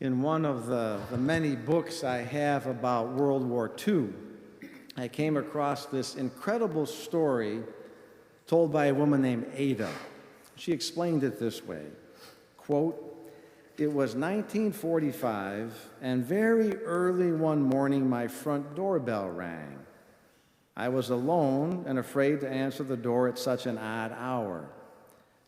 In one of the many books I have about World War II, I came across this incredible story told by a woman named Ada. She explained it this way, quote, "It was 1945, and very early one morning my front doorbell rang. I was alone and afraid to answer the door at such an odd hour.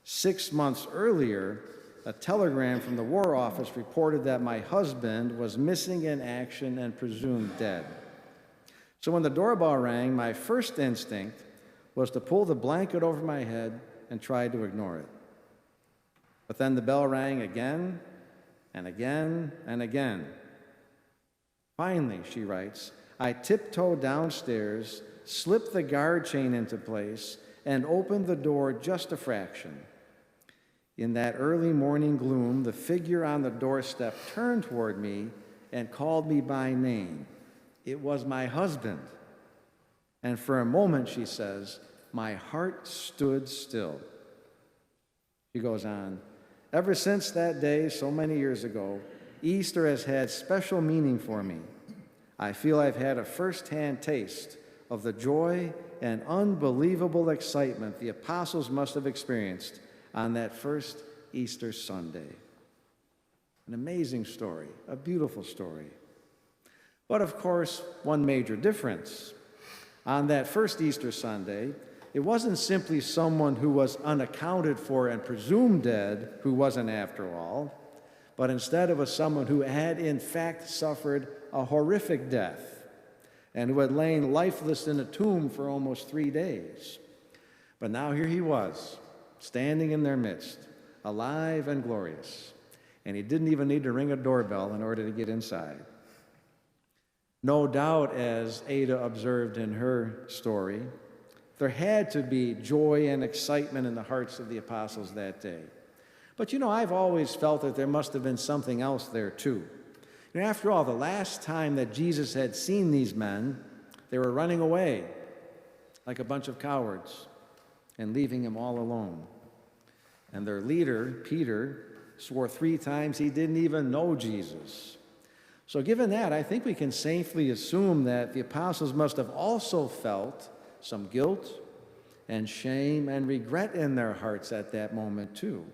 6 months earlier, a telegram from the War Office reported that my husband was missing in action and presumed dead. So when the doorbell rang, my first instinct was to pull the blanket over my head and try to ignore it. But then the bell rang again and again and again. Finally," she writes, "I tiptoed downstairs, slipped the guard chain into place, and opened the door just a fraction. In that early morning gloom, the figure on the doorstep turned toward me and called me by name. It was my husband. And for a moment," she says, "my heart stood still." She goes on, "Ever since that day, so many years ago, Easter has had special meaning for me. I feel I've had a first-hand taste of the joy and unbelievable excitement the apostles must have experienced on that first Easter Sunday." An amazing story, a beautiful story. But of course, one major difference. On that first Easter Sunday, it wasn't simply someone who was unaccounted for and presumed dead who wasn't after all, but instead it was someone who had in fact suffered a horrific death and who had lain lifeless in a tomb for almost 3 days. But now here he was, standing in their midst, alive and glorious, and he didn't even need to ring a doorbell in order to get inside. No doubt, as Ada observed in her story, there had to be joy and excitement in the hearts of the apostles that day. But I've always felt that there must have been something else there too. After all, the last time that Jesus had seen these men, they were running away like a bunch of cowards and leaving him all alone. And their leader, Peter, swore 3 times he didn't even know Jesus. So given that, I think we can safely assume that the apostles must have also felt some guilt and shame and regret in their hearts at that moment too.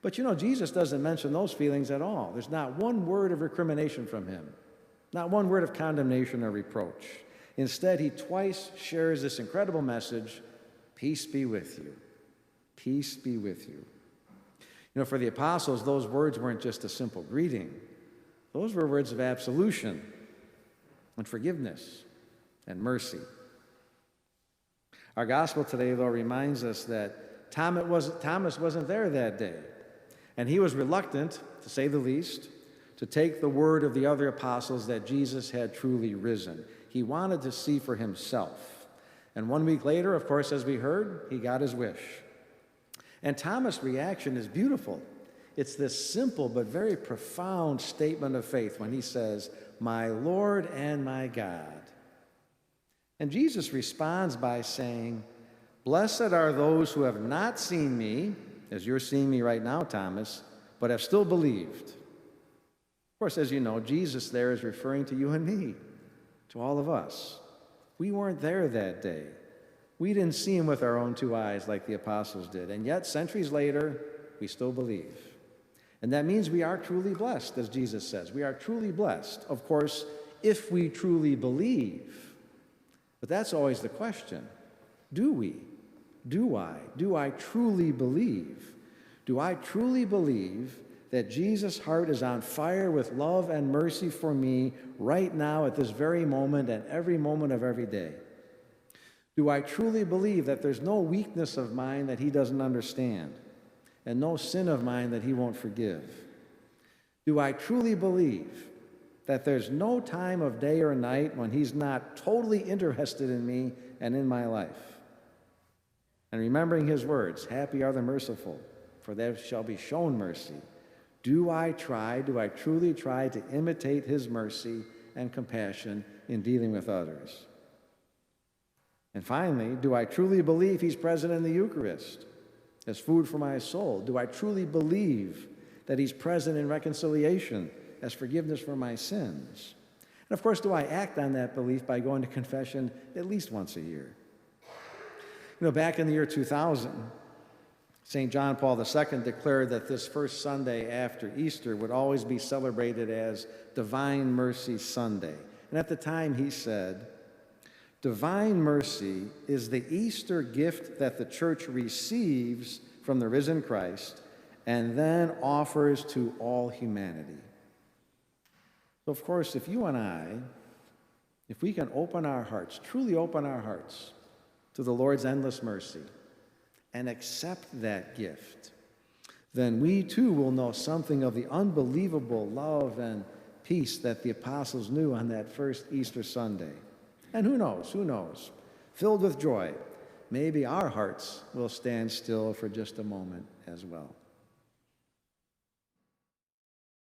But Jesus doesn't mention those feelings at all. There's not one word of recrimination from him, not one word of condemnation or reproach. Instead, he twice shares this incredible message, "Peace be with you. Peace be with you." For the apostles, those words weren't just a simple greeting. Those were words of absolution and forgiveness and mercy. Our gospel today, though, reminds us that Thomas wasn't there that day, and he was reluctant, to say the least, to take the word of the other apostles that Jesus had truly risen. He wanted to see for himself. And 1 week later, of course, as we heard, he got his wish. And Thomas' reaction is beautiful. It's this simple but very profound statement of faith when he says, "My Lord and my God." And Jesus responds by saying, "Blessed are those who have not seen me, as you're seeing me right now, Thomas, but have still believed." Of course, as you know, Jesus there is referring to you and me, to all of us. We weren't there that day. We didn't see him with our own 2 eyes like the apostles did, and yet centuries later, we still believe. And that means we are truly blessed, as Jesus says. We are truly blessed, of course, if we truly believe. But that's always the question. Do we? Do I? Do I truly believe? Do I truly believe that Jesus' heart is on fire with love and mercy for me right now at this very moment and every moment of every day? Do I truly believe that there's no weakness of mine that he doesn't understand and no sin of mine that he won't forgive? Do I truly believe that there's no time of day or night when he's not totally interested in me and in my life? And remembering his words, "Happy are the merciful, for they shall be shown mercy." Do I truly try to imitate his mercy and compassion in dealing with others? And finally, do I truly believe he's present in the Eucharist as food for my soul? Do I truly believe that he's present in reconciliation as forgiveness for my sins. And of course, do I act on that belief by going to confession at least once a year? You know, back in the year 2000, St. John Paul II declared that this first Sunday after Easter would always be celebrated as Divine Mercy Sunday. And at the time he said, "Divine mercy is the Easter gift that the Church receives from the risen Christ and then offers to all humanity." So, of course, if you and I, if we can open our hearts, truly open our hearts to the Lord's endless mercy and accept that gift, then we too will know something of the unbelievable love and peace that the apostles knew on that first Easter Sunday. And who knows, filled with joy, maybe our hearts will stand still for just a moment as well.